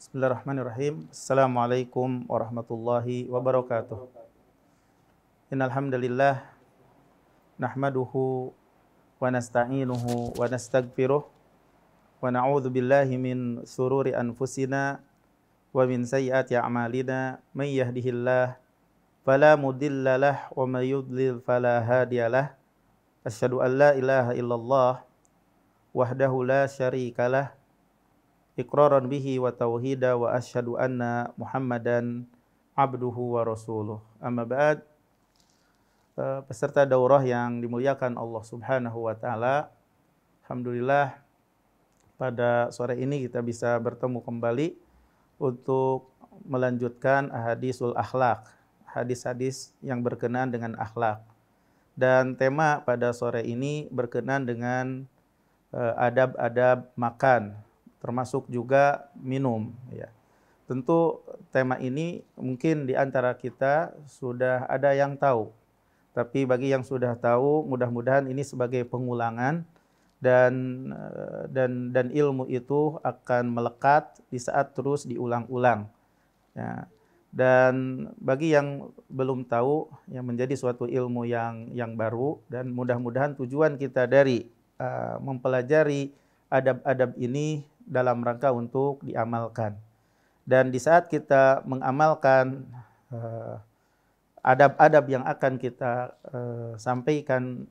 Bismillahirrahmanirrahim. Assalamualaikum warahmatullahi wabarakatuh. Innal hamdalillah nahmaduhu wa nasta'inuhu wa nastaghfiruh wa na'udzu billahi min shururi anfusina wa min sayyiati a'malina. May yahdihillahu fala mudhillalah wa may yudlil fala hadiyalah. Asyhadu an la ilaha illallah wahdahu la syarikalah iqraran bihi wa tauhida wa asyhadu anna Muhammadan abduhu wa rasuluh. Amma ba'd. Peserta daurah yang dimuliakan Allah Subhanahu wa taala, alhamdulillah pada sore ini kita bisa bertemu kembali untuk melanjutkan ahadisul akhlak, hadis-hadis yang berkenaan dengan akhlak. Dan tema pada sore ini berkenaan dengan adab-adab makan, termasuk juga minum, ya. Tentu tema ini mungkin di antara kita sudah ada yang tahu, tapi bagi yang sudah tahu, mudah-mudahan ini sebagai pengulangan dan ilmu itu akan melekat di saat terus diulang-ulang, ya. Dan bagi yang belum tahu, yang menjadi suatu ilmu yang baru, dan mudah-mudahan tujuan kita dari mempelajari adab-adab ini dalam rangka untuk diamalkan. Dan di saat kita mengamalkan adab-adab yang akan kita sampaikan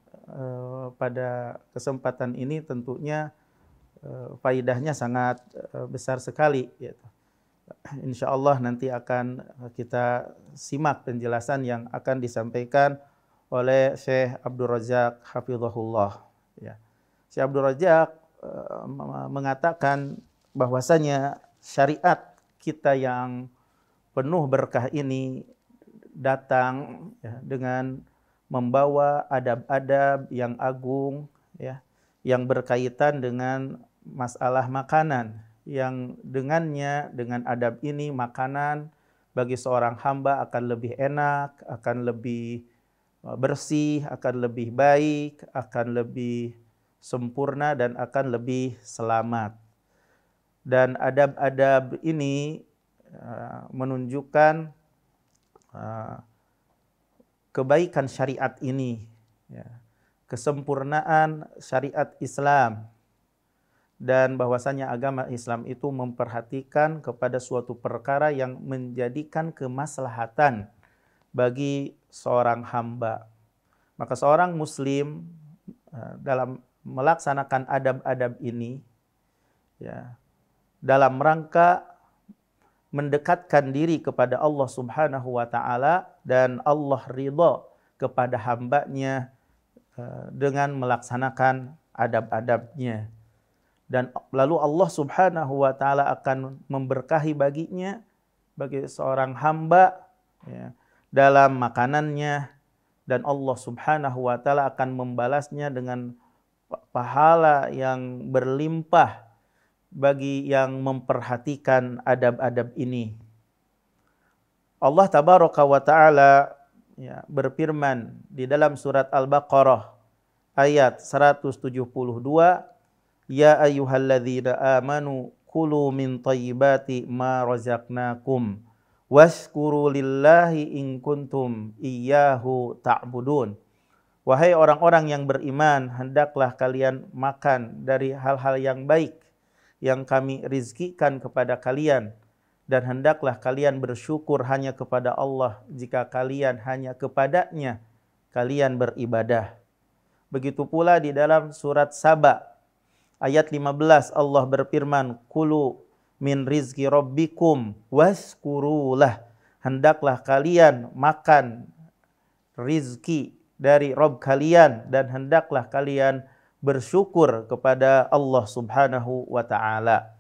pada kesempatan ini, tentunya faidahnya sangat besar sekali, gitu. Insya Allah nanti akan kita simak penjelasan yang akan disampaikan oleh Syekh Abdul Razak hafizahullah, ya. Syekh Abdul Razak mengatakan bahwasanya syariat kita yang penuh berkah ini datang, ya, dengan membawa adab-adab yang agung, ya, yang berkaitan dengan masalah makanan, yang dengannya, dengan adab ini makanan bagi seorang hamba akan lebih enak, akan lebih bersih, akan lebih baik, akan lebih sempurna, dan akan lebih selamat. Dan adab-adab ini menunjukkan kebaikan syariat ini, ya, kesempurnaan syariat Islam, dan bahwasanya agama Islam itu memperhatikan kepada suatu perkara yang menjadikan kemaslahatan bagi seorang hamba. Maka seorang muslim dalam melaksanakan adab-adab ini, ya, dalam rangka mendekatkan diri kepada Allah Subhanahu wa taala, dan Allah ridha kepada hambanya dengan melaksanakan adab-adabnya. Dan lalu Allah Subhanahu wa taala akan memberkahi baginya, bagi seorang hamba, ya, dalam makanannya, dan Allah Subhanahu wa taala akan membalasnya dengan pahala yang berlimpah bagi yang memperhatikan adab-adab ini. Allah tabaraka wa taala, ya, berfirman di dalam surat Al-Baqarah ayat 172, ya ayyuhalladzina amanu kulu min thayyibati ma razaqnakum washkuru lillahi in kuntum iyyahu ta'budun. Wahai orang-orang yang beriman, hendaklah kalian makan dari hal-hal yang baik yang kami rizkikan kepada kalian, dan hendaklah kalian bersyukur hanya kepada Allah jika kalian hanya kepadanya kalian beribadah. Begitu pula di dalam surat Saba ayat 15, Allah berfirman, kulu min rizki rabbikum waskurulah. Hendaklah kalian makan rizki dari Rabb kalian, dan hendaklah kalian bersyukur kepada Allah Subhanahu wa ta'ala.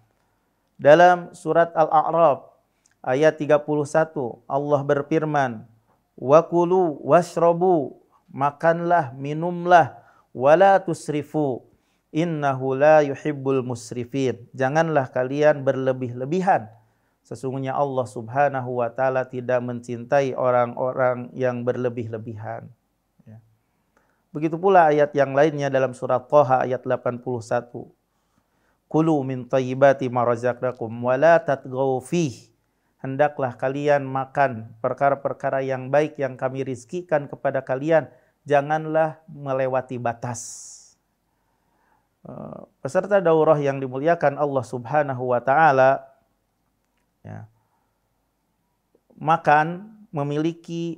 Dalam surat Al-A'raf ayat 31, Allah berfirman, wa kulu washrabu, makanlah, minumlah, wala tusrifu, innahu la yuhibbul musrifin. Janganlah kalian berlebih-lebihan, sesungguhnya Allah Subhanahu wa taala tidak mencintai orang-orang yang berlebih-lebihan. Ya. Begitu pula ayat yang lainnya dalam surat Thaha ayat 81. kulu min thayyibati ma razaqnakum wa la tatghaw fihi. Hendaklah kalian makan perkara-perkara yang baik yang kami rizkikan kepada kalian, janganlah melewati batas. Peserta daurah yang dimuliakan Allah Subhanahu wa taala, ya, makan memiliki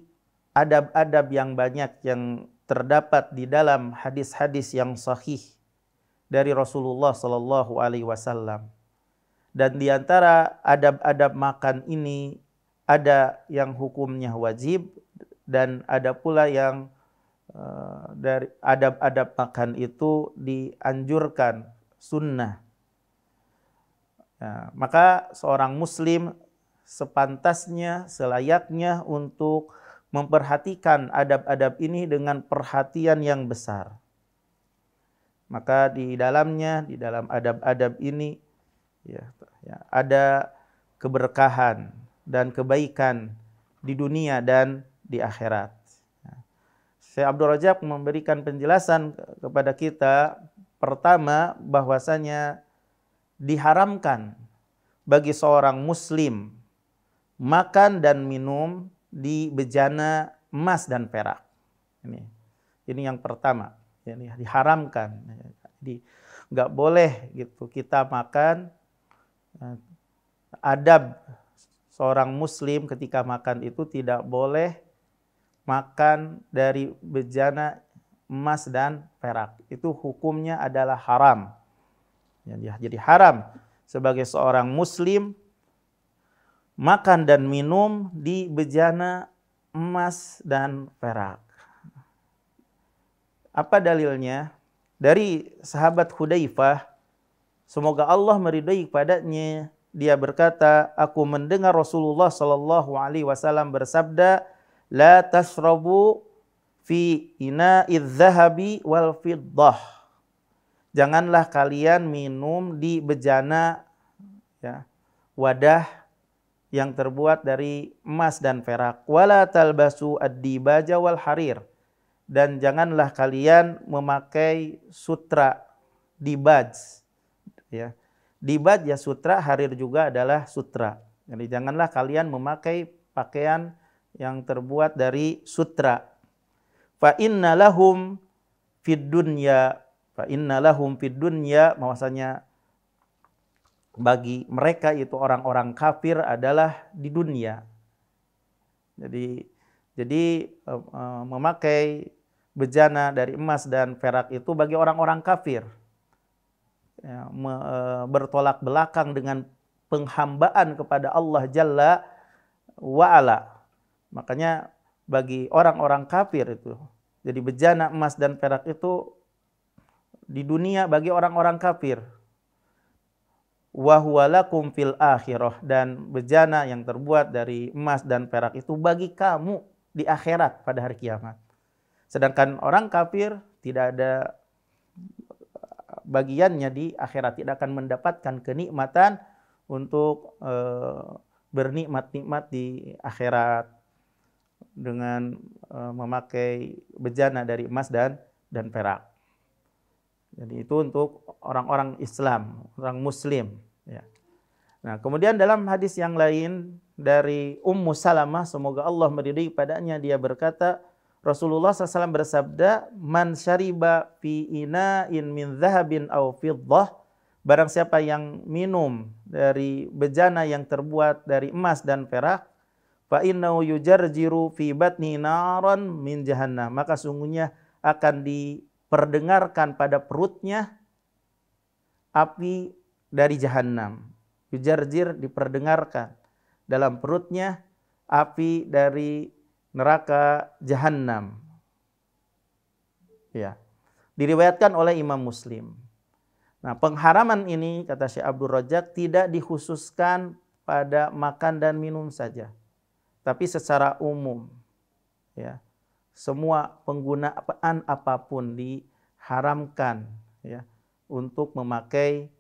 adab-adab yang banyak yang terdapat di dalam hadis-hadis yang sahih dari Rasulullah sallallahu alaihi wasallam. Dan di antara adab-adab makan ini ada yang hukumnya wajib dan ada pula yang dari adab-adab makan itu dianjurkan sunnah. Nah, maka seorang muslim sepantasnya, selayaknya untuk memperhatikan adab-adab ini dengan perhatian yang besar. Maka di dalamnya, di dalam adab-adab ini ya, ada keberkahan dan kebaikan di dunia dan di akhirat. Syekh Abdul Rajab memberikan penjelasan kepada kita, pertama bahwasanya diharamkan bagi seorang muslim makan dan minum di bejana emas dan perak. Ini yang pertama, ini diharamkan. Jadi nggak boleh gitu kita makan. Adab seorang muslim ketika makan itu tidak boleh makan dari bejana emas dan perak. Itu hukumnya adalah haram. Jadi haram sebagai seorang muslim makan dan minum di bejana emas dan perak. Apa dalilnya? Dari sahabat Hudzaifah, semoga Allah meridai kepadanya, dia berkata, aku mendengar Rasulullah sallallahu alaihi wasallam bersabda, la tashrabu fi ina'iz zahabi wal fiddah. Janganlah kalian minum di bejana, ya, wadah yang terbuat dari emas dan perak. Wala talbasu ad-dibaja wal harir. Dan janganlah kalian memakai sutra dibaj. Ya. Dibaj ya sutra, harir juga adalah sutra. Jadi janganlah kalian memakai pakaian yang terbuat dari sutra. Fa inna lahum fid dunya, bahwasanya bagi mereka itu orang-orang kafir adalah di dunia. Jadi memakai bejana dari emas dan perak itu bagi orang-orang kafir. Ya, bertolak belakang dengan penghambaan kepada Allah Jalla wa'ala. Makanya bagi orang-orang kafir itu, jadi bejana emas dan perak itu di dunia bagi orang-orang kafir. Wa huwa lakum fil akhirah, dan bejana yang terbuat dari emas dan perak itu bagi kamu di akhirat pada hari kiamat. Sedangkan orang kafir tidak ada bagiannya di akhirat, tidak akan mendapatkan kenikmatan untuk bernikmat-nikmat di akhirat dengan memakai bejana dari emas dan perak. Jadi itu untuk orang-orang Islam, orang Muslim. Ya. Nah, kemudian dalam hadis yang lain dari Ummu Salamah, semoga Allah meridai padanya, dia berkata, Rasulullah SAW bersabda, man syariba fi ina'in min zahabin aw fiddah, barang siapa yang minum dari bejana yang terbuat dari emas dan perak, fa innahu yujarjiru fi batni naran min jahannam, maka sungguhnya akan diperdengarkan pada perutnya api dari jahannam. Yujarjir, diperdengarkan dalam perutnya api dari neraka jahannam. Ya. Diriwayatkan oleh Imam Muslim. Nah, pengharaman ini kata Syekh Abdul Rajab tidak dikhususkan pada makan dan minum saja, tapi secara umum. Ya. Semua penggunaan apapun diharamkan, ya, untuk memakai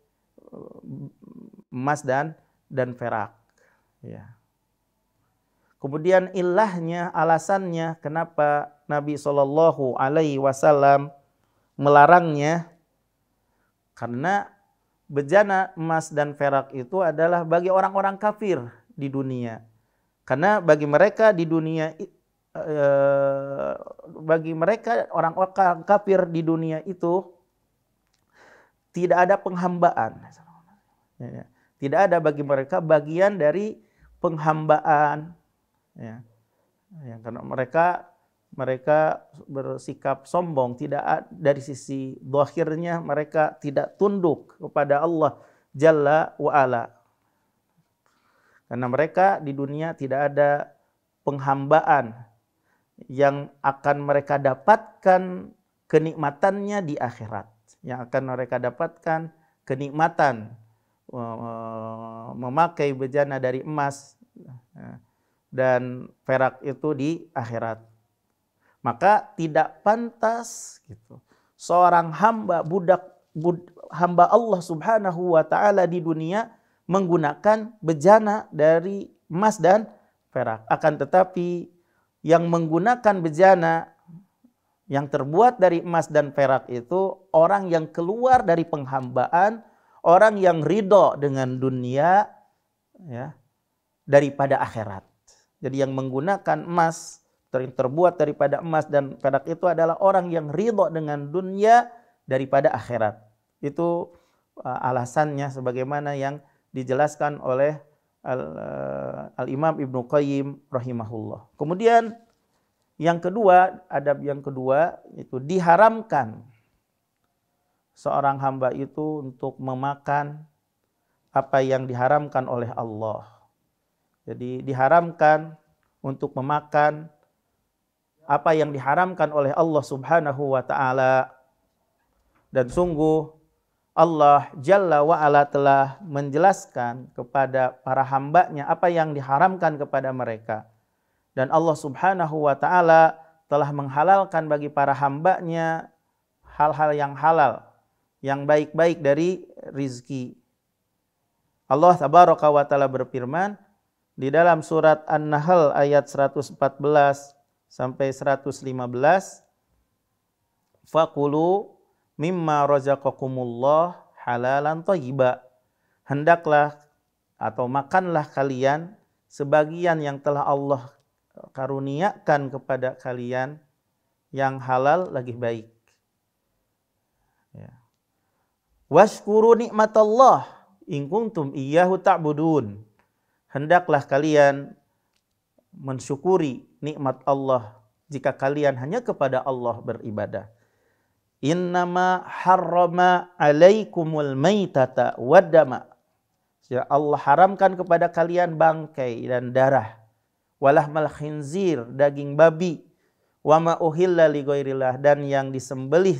emas dan perak. Ya. Kemudian ilahnya, alasannya kenapa Nabi SAW melarangnya, karena bejana emas dan perak itu adalah bagi orang-orang kafir di dunia. Karena bagi mereka di dunia, bagi mereka orang-orang kafir di dunia itu tidak ada penghambaan. Tidak ada bagi mereka bagian dari penghambaan. Ya. Karena mereka bersikap sombong, tidak dari sisi zahirnya mereka tidak tunduk kepada Allah Jalla wa Ala. Karena mereka di dunia tidak ada penghambaan yang akan mereka dapatkan kenikmatannya di akhirat. Yang akan mereka dapatkan kenikmatan memakai bejana dari emas dan perak itu di akhirat. Maka tidak pantas gitu, seorang hamba hamba Allah Subhanahu wa taala di dunia menggunakan bejana dari emas dan perak. Akan tetapi yang menggunakan bejana yang terbuat dari emas dan perak itu orang yang keluar dari penghambaan, orang yang ridho dengan dunia ya, daripada akhirat. Jadi yang menggunakan emas terbuat daripada emas dan perak itu adalah orang yang ridho dengan dunia daripada akhirat. Itu alasannya sebagaimana yang dijelaskan oleh Al-Imam Ibnu Qayyim rahimahullah. Kemudian yang kedua, adab yang kedua itu diharamkan seorang hamba itu untuk memakan apa yang diharamkan oleh Allah. Jadi diharamkan untuk memakan apa yang diharamkan oleh Allah Subhanahu wa taala. Dan sungguh Allah Jalla wa Ala telah menjelaskan kepada para hambanya apa yang diharamkan kepada mereka. Dan Allah Subhanahu wa taala telah menghalalkan bagi para hambanya hal-hal yang halal, yang baik-baik dari rizki. Allah Tabaraka wa taala berfirman di dalam surat An-Nahl ayat 114 sampai 115, faqulu mimma razaqakumullah halalan thayyiba. Hendaklah atau makanlah kalian sebagian yang telah Allah karuniakan kepada kalian yang halal lagi baik. Ya. Washkuru nikmatallah in kuntum iyyahu ta'budun. Hendaklah kalian mensyukuri nikmat Allah jika kalian hanya kepada Allah beribadah. Innama harrama alaikumul maitata waddama. Allah haramkan kepada kalian bangkai dan darah. Walahmal khinzir, daging babi. Wama uhilla li ghairillah, dan yang disembelih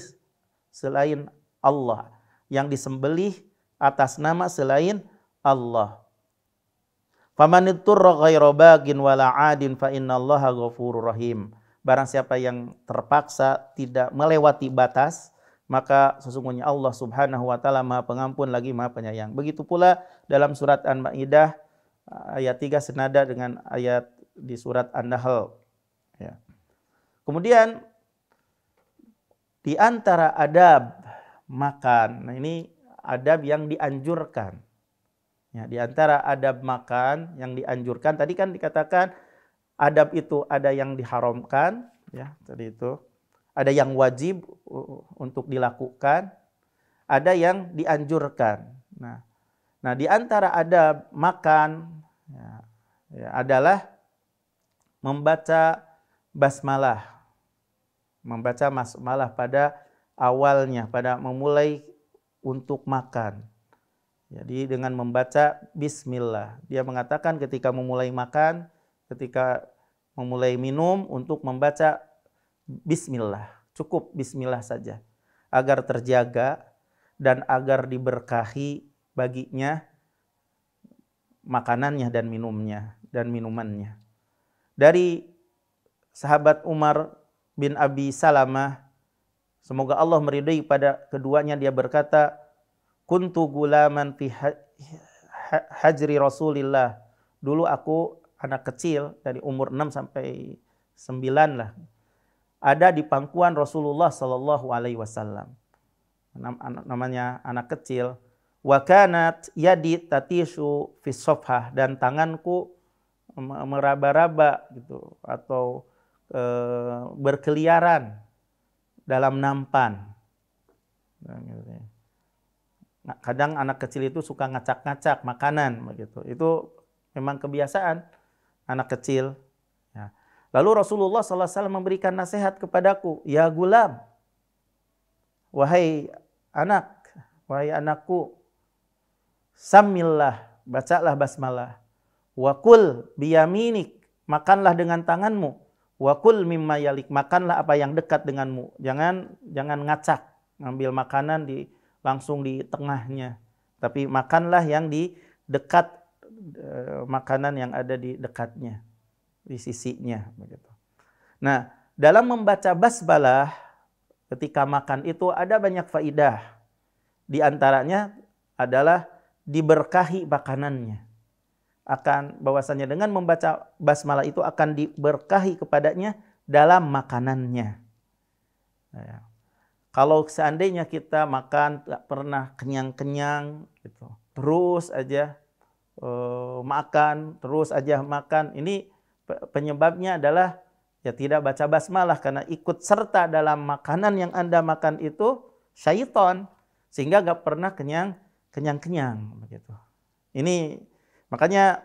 selain Allah. Yang disembelih atas nama selain Allah. Famanitturra ghaira bagin wala 'adin fa innallaha ghafurur rahim. Barang siapa yang terpaksa tidak melewati batas, maka sesungguhnya Allah Subhanahu wa taala Maha Pengampun lagi Maha Penyayang. Begitu pula dalam surat An-Maidah ayat 3 senada dengan ayat di surat An-Nahl. Ya. Kemudian di antara adab makan, nah ini adab yang dianjurkan. Ya, di antara adab makan yang dianjurkan, tadi kan dikatakan adab itu ada yang diharamkan, ya tadi itu, ada yang wajib untuk dilakukan, ada yang dianjurkan. Nah di antara adab makan ya, adalah membaca basmalah, pada awalnya, pada memulai untuk makan. Jadi dengan membaca bismillah. Dia mengatakan ketika memulai makan, ketika memulai minum untuk membaca bismillah. Cukup bismillah saja. Agar terjaga dan agar diberkahi baginya makanannya dan minumannya. Dari sahabat Umar bin Abi Salamah, semoga Allah meridai pada keduanya, dia berkata, kuntu gulaman fi hajri Rasulillah. Dulu aku anak kecil dari umur 6 sampai 9 lah. Ada di pangkuan Rasulullah sallallahu alaihi wasallam. Namanya anak kecil. Wa kanat yadi tatishu fi sofhah, dan tanganku meraba-raba gitu atau berkeliaran dalam nampan. Kadang anak kecil itu suka ngacak-ngacak makanan begitu. Itu memang kebiasaan anak kecil. Ya. Lalu Rasulullah SAW memberikan nasihat kepadaku, ya gulam, wahai anakku, samillah, bacalah basmalah, wakul biyaminik, makanlah dengan tanganmu, wakul mimma yalik, makanlah apa yang dekat denganmu. Jangan ngacak, ngambil makanan langsung di tengahnya, tapi makanlah yang di dekat, makanan yang ada di dekatnya, di sisinya begitu. Nah, dalam membaca basmalah ketika makan itu ada banyak faidah. Di antaranya adalah diberkahi makanannya. Akan bahwasanya dengan membaca basmalah itu akan diberkahi kepadanya dalam makanannya. Ya. Kalau seandainya kita makan tak pernah kenyang-kenyang gitu, terus aja makan, ini penyebabnya adalah ya tidak baca basmalah, karena ikut serta dalam makanan yang Anda makan itu syaitan, sehingga gak pernah kenyang-kenyang begitu. Ini makanya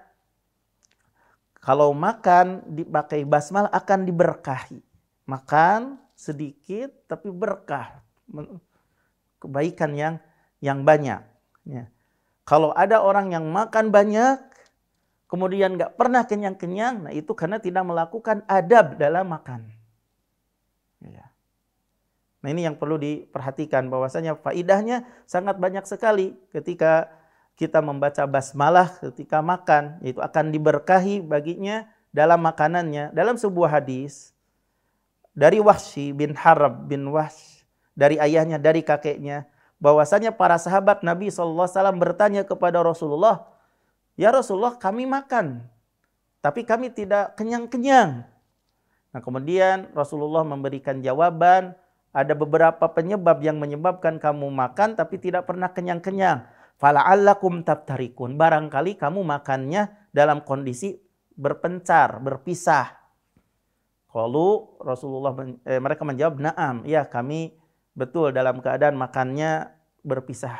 kalau makan dipakai basmalah akan diberkahi. Makan sedikit tapi berkah, kebaikan yang banyak. Ya. Kalau ada orang yang makan banyak kemudian nggak pernah kenyang-kenyang, nah itu karena tidak melakukan adab dalam makan. Ya. Nah ini yang perlu diperhatikan, bahwasanya faidahnya sangat banyak sekali ketika kita membaca basmalah ketika makan, yaitu akan diberkahi baginya dalam makanannya. Dalam sebuah hadis dari Wahsy bin Harb bin Wahsy, dari ayahnya, dari kakeknya, bahwasanya para sahabat Nabi SAW bertanya kepada Rasulullah, ya Rasulullah, kami makan, tapi kami tidak kenyang-kenyang. Nah kemudian Rasulullah memberikan jawaban, ada beberapa penyebab yang menyebabkan kamu makan tapi tidak pernah kenyang-kenyang. Fala'allakum tabtarikun, barangkali kamu makannya dalam kondisi berpencar, berpisah. Kalau Rasulullah mereka menjawab, na'am, ya kami betul dalam keadaan makannya berpisah.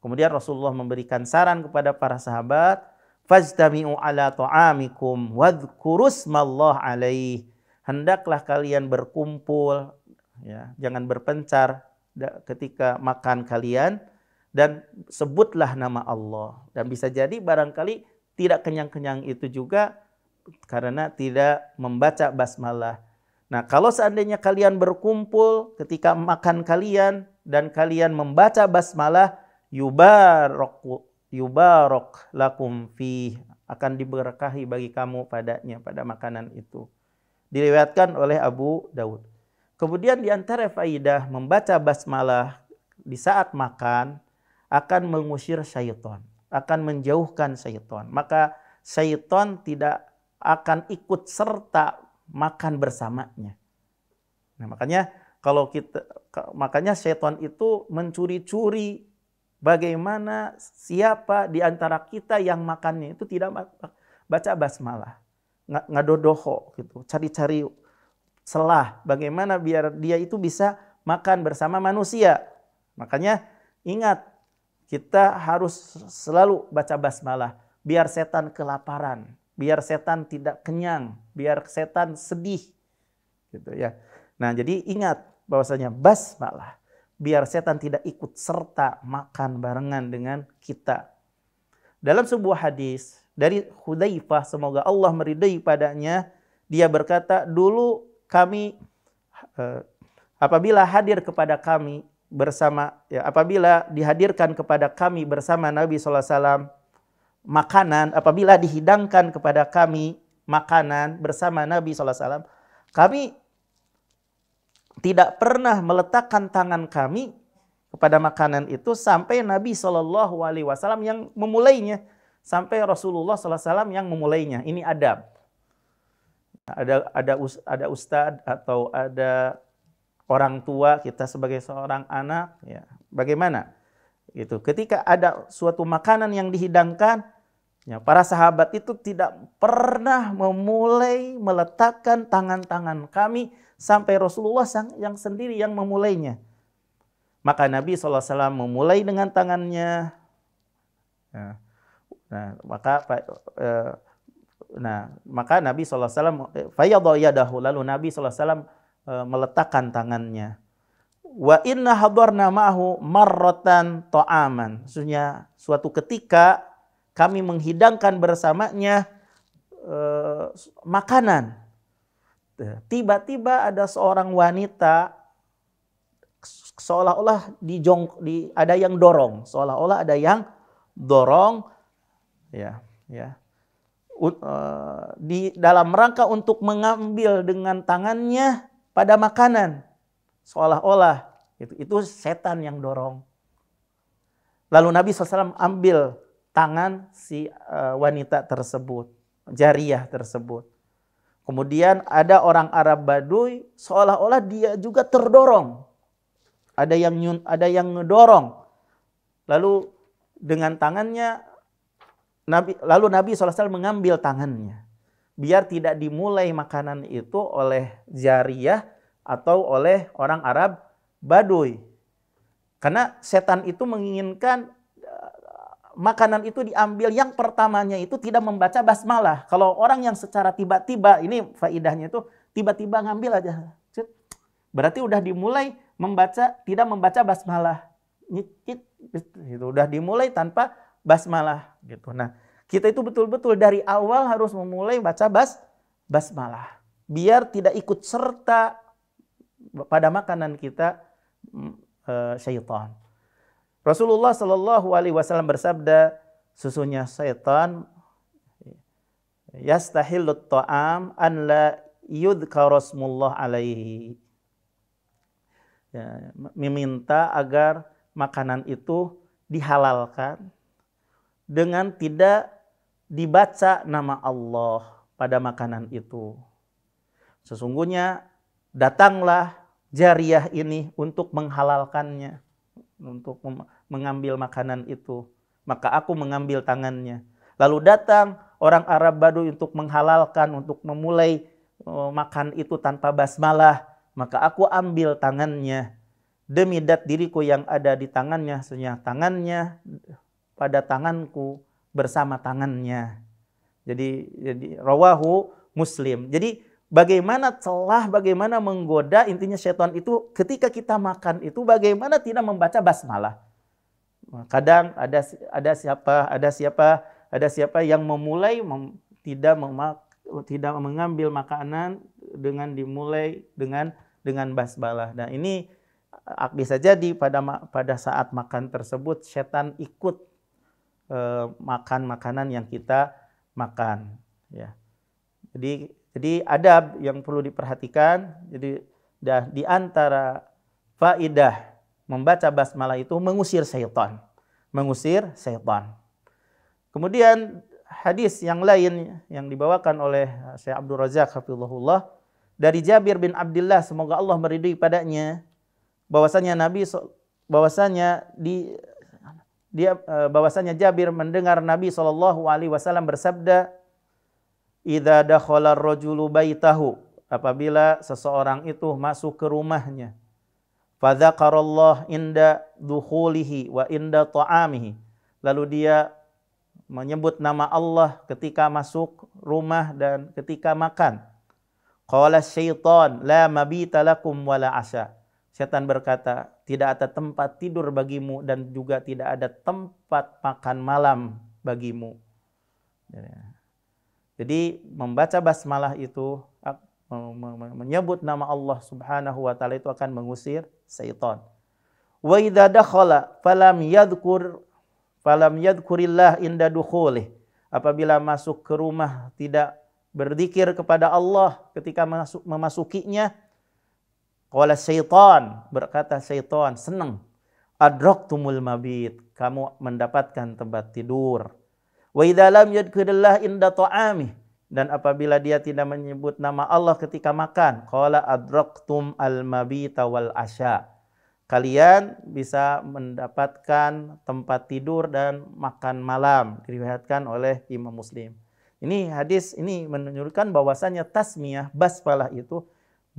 Kemudian Rasulullah memberikan saran kepada para sahabat, fajtami'u ala ta'amikum wadhkurusmallah alaih. Hendaklah kalian berkumpul, ya, jangan berpencar ketika makan kalian, dan sebutlah nama Allah. Dan bisa jadi barangkali tidak kenyang-kenyang itu juga karena tidak membaca basmalah. Nah, kalau seandainya kalian berkumpul ketika makan kalian dan kalian membaca basmalah, yubarak lakum fi, akan diberkahi bagi kamu padanya, pada makanan itu. Diriwayatkan oleh Abu Daud. Kemudian di antara faidah membaca basmalah di saat makan akan mengusir syaitan, akan menjauhkan syaitan. Maka syaitan tidak akan ikut serta makan bersamanya. Nah, makanya syaitan itu mencuri-curi bagaimana siapa di antara kita yang makannya itu tidak baca basmalah, ngadodoho gitu, cari-cari celah bagaimana biar dia itu bisa makan bersama manusia. Makanya ingat, kita harus selalu baca basmalah biar setan kelaparan, biar setan tidak kenyang, biar setan sedih, gitu ya. Nah, jadi ingat bahwasanya basmalah biar setan tidak ikut serta makan barengan dengan kita. Dalam sebuah hadis dari Hudzaifah, semoga Allah meridai padanya, dia berkata, dulu kami apabila dihadirkan kepada kami bersama Nabi SAW makanan, apabila dihidangkan kepada kami makanan bersama Nabi SAW, kami tidak pernah meletakkan tangan kami kepada makanan itu sampai Nabi SAW yang memulainya, sampai Rasulullah SAW yang memulainya. Ini adab. Ada ustadz atau ada orang tua kita sebagai seorang anak, ya, bagaimana Gitu. Ketika ada suatu makanan yang dihidangkan, ya, para sahabat itu tidak pernah memulai meletakkan tangan-tangan kami sampai Rasulullah yang sendiri yang memulainya. Maka Nabi SAW memulai dengan tangannya. Maka Nabi SAW fayadha yadahu, lalu Nabi SAW meletakkan tangannya. Wa inna hadarna ma'ahu marratan ta'aman. Maksudnya suatu ketika kami menghidangkan bersamanya makanan. Tiba-tiba ada seorang wanita seolah-olah ada yang dorong, seolah-olah ada yang dorong, di dalam rangka untuk mengambil dengan tangannya pada makanan, seolah-olah itu setan yang dorong. Lalu Nabi SAW ambil tangan si wanita tersebut, jariyah tersebut. Kemudian ada orang Arab Baduy, seolah-olah dia juga terdorong. Ada yang ngedorong. Lalu dengan tangannya Nabi SAW mengambil tangannya. Biar tidak dimulai makanan itu oleh jariyah atau oleh orang Arab Baduy. Karena setan itu menginginkan makanan itu diambil yang pertamanya itu tidak membaca basmalah. Kalau orang yang secara tiba-tiba, ini faidahnya itu tiba-tiba ngambil aja. Berarti udah dimulai tidak membaca basmalah. Itu udah dimulai tanpa basmalah gitu. Nah, kita itu betul-betul dari awal harus memulai baca basmalah. Biar tidak ikut serta pada makanan kita syaitan. Rasulullah Shallallahu Alaihi Wasallam bersabda, sesungguhnya syaitan yastahillut ta'am an la yudhkara rasmullah alaihi. Ya, meminta agar makanan itu dihalalkan dengan tidak dibaca nama Allah pada makanan itu. Sesungguhnya datanglah jariyah ini untuk menghalalkannya, untuk mengambil makanan itu. Maka aku mengambil tangannya. Lalu datang orang Arab Baduy untuk menghalalkan, untuk memulai makan itu tanpa basmalah. Maka aku ambil tangannya. Demi dat diriku yang ada di tangannya, sebenarnya tangannya pada tanganku bersama tangannya. Jadi rawahu Muslim. Jadi bagaimana menggoda, intinya syaitan itu ketika kita makan itu bagaimana tidak membaca basmalah. Kadang ada siapa yang memulai tidak mengambil makanan dengan dimulai dengan basmalah. Nah, ini bisa jadi pada saat makan tersebut syaitan ikut makan makanan yang kita makan, ya. Jadi adab yang perlu diperhatikan. Jadi di antara faidah membaca basmalah itu mengusir syaitan. Kemudian hadis yang lain yang dibawakan oleh Syekh Abdul Razak hafizahullah dari Jabir bin Abdullah, semoga Allah meridhai padanya, bahwasanya bahwasanya Jabir mendengar Nabi SAW bersabda, idza dakhala ar-rajulu baitahu, apabila seseorang itu masuk ke rumahnya, fa dzakarallah inda dukhulihi wa inda ta'amihi, lalu dia menyebut nama Allah ketika masuk rumah dan ketika makan. Qala syaitan la mabita lakum wala asya. Setan berkata, tidak ada tempat tidur bagimu dan juga tidak ada tempat makan malam bagimu. Jadi membaca basmalah itu, menyebut nama Allah Subhanahu wa taala itu akan mengusir syaitan. Wa idza dakhala falam yadhkurillah inda dukhulih. Apabila masuk ke rumah tidak berzikir kepada Allah ketika memasukinya, qala syaitan, berkata syaitan, senang, adraktumul mabit, kamu mendapatkan tempat tidur. Wa idza lam yadhkurillah inda ta'amih, dan apabila dia tidak menyebut nama Allah ketika makan, qala adraktum al mabita wal asya, kalian bisa mendapatkan tempat tidur dan makan malam. Diriwayatkan oleh Imam Muslim. Ini hadis ini menunjukkan bahwasanya tasmiyah, basmalah itu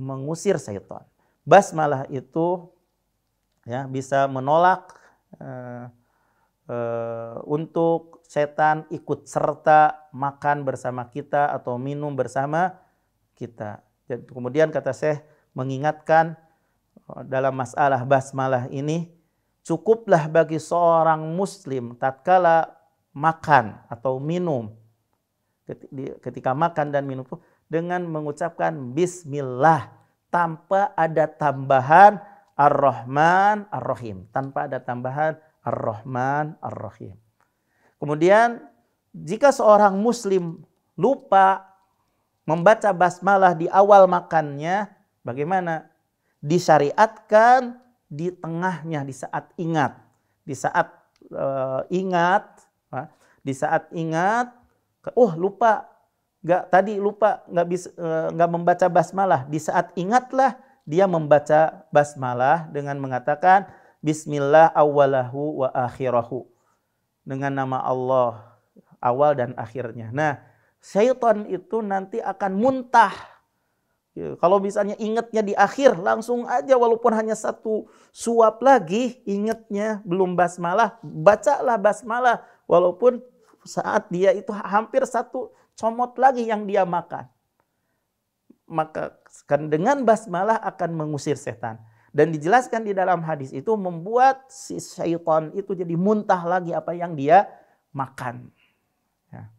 mengusir syaitan. Basmalah itu ya bisa menolak untuk setan ikut serta makan bersama kita atau minum bersama kita. Dan kemudian kata Syekh mengingatkan dalam masalah basmalah ini, cukuplah bagi seorang muslim tatkala makan atau minum, ketika makan dan minum dengan mengucapkan bismillah tanpa ada tambahan ar-Rahman ar-Rahim, tanpa ada tambahan ar-Rahman ar-Rahim. Kemudian jika seorang muslim lupa membaca basmalah di awal makannya, bagaimana? Disyariatkan di tengahnya, di saat ingat. Di saat ingat, lupa, nggak membaca basmalah. Di saat ingatlah dia membaca basmalah dengan mengatakan Bismillah awwalahu wa akhirahu, dengan nama Allah awal dan akhirnya. Nah, syaitan itu nanti akan muntah. Kalau misalnya ingatnya di akhir, langsung aja walaupun hanya satu suap lagi, ingatnya belum basmalah, bacalah basmalah walaupun saat dia itu hampir satu comot lagi yang dia makan. Maka dengan basmalah akan mengusir setan. Dan dijelaskan di dalam hadis itu membuat si syaitan itu jadi muntah lagi apa yang dia makan. Ya.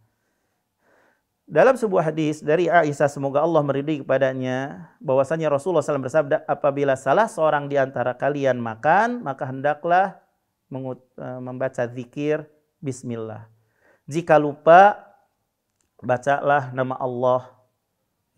Dalam sebuah hadis dari Aisyah, semoga Allah meridai kepadanya, bahwasanya Rasulullah SAW bersabda, apabila salah seorang di antara kalian makan, maka hendaklah membaca zikir Bismillah. Jika lupa, bacalah nama Allah.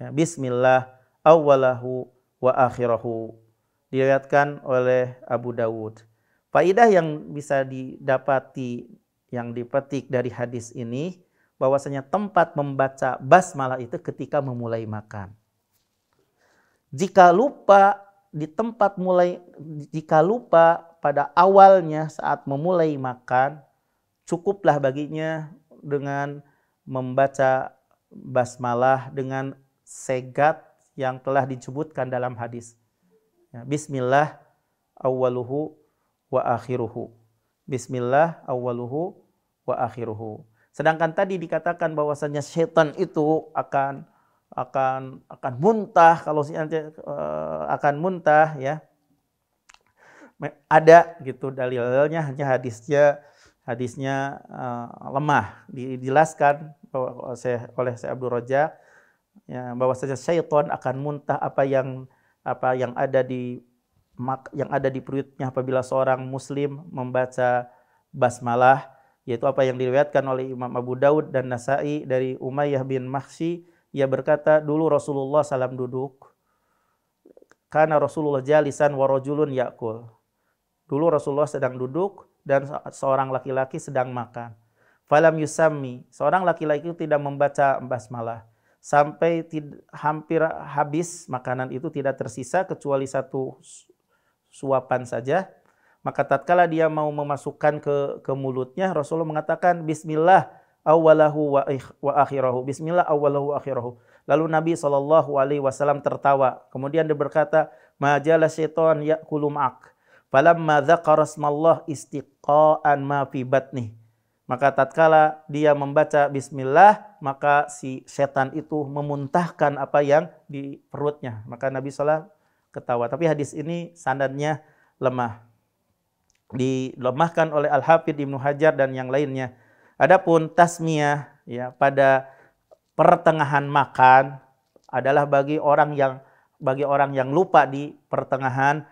Ya, Bismillah awwalahu wa akhirahu. Diriwayatkan oleh Abu Dawud. Faidah yang bisa didapati, yang dipetik dari hadis ini, bahwasanya tempat membaca basmalah itu ketika memulai makan. Jika lupa pada awalnya saat memulai makan, cukuplah baginya dengan membaca basmalah dengan segat yang telah disebutkan dalam hadis. Ya, Bismillah awwaluhu wa akhiruhu. Bismillah awwaluhu wa akhiruhu. Sedangkan tadi dikatakan bahwasanya setan itu akan muntah, kalau akan muntah ya. Ada gitu dalilnya, hanya hadisnya lemah. Dijelaskan oleh Syekh Abdul Razak ya, bahwasanya setan akan muntah apa yang ada di perutnya apabila seorang muslim membaca basmalah, yaitu apa yang diriwayatkan oleh Imam Abu Daud dan Nasai dari Umayyah bin Makhsi. Ia berkata, dulu Rasulullah SAW duduk, kana Rasulullah jalisan wa rajulun yakul. Dulu Rasulullah sedang duduk dan seorang laki-laki sedang makan. Falam yusammi, seorang laki-laki itu tidak membaca basmalah sampai hampir habis makanan itu, tidak tersisa kecuali satu suapan saja. Maka tatkala dia mau memasukkan ke mulutnya, Rasulullah mengatakan Bismillah awwalahu wa akhirahu. Bismillah awwalahu wa akhirahu. Lalu Nabi SAW tertawa. Kemudian dia berkata, majala syaitan ya'kulu ma'ak. Falamma dzakara ismallah istiqa'an ma fi batnih. Maka tatkala dia membaca Bismillah, maka si setan itu memuntahkan apa yang di perutnya. Maka Nabi SAW ketawa. Tapi hadis ini sanadnya lemah. Dilemahkan oleh Al-Hafidz Ibnu Hajar dan yang lainnya. Adapun tasmiyah ya pada pertengahan makan adalah bagi orang yang lupa di pertengahan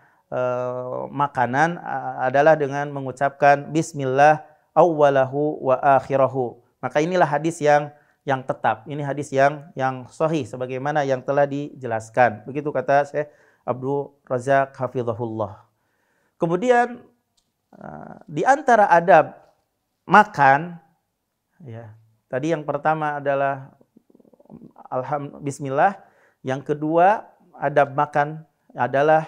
makanan adalah dengan mengucapkan Bismillah awwalahu wa akhirahu. Maka inilah hadis yang tetap. Ini hadis yang sahih sebagaimana yang telah dijelaskan. Begitu kata Syekh Abdul Razak hafizahullah. Kemudian di antara adab makan ya, tadi yang pertama adalah bismillah, yang kedua adab makan adalah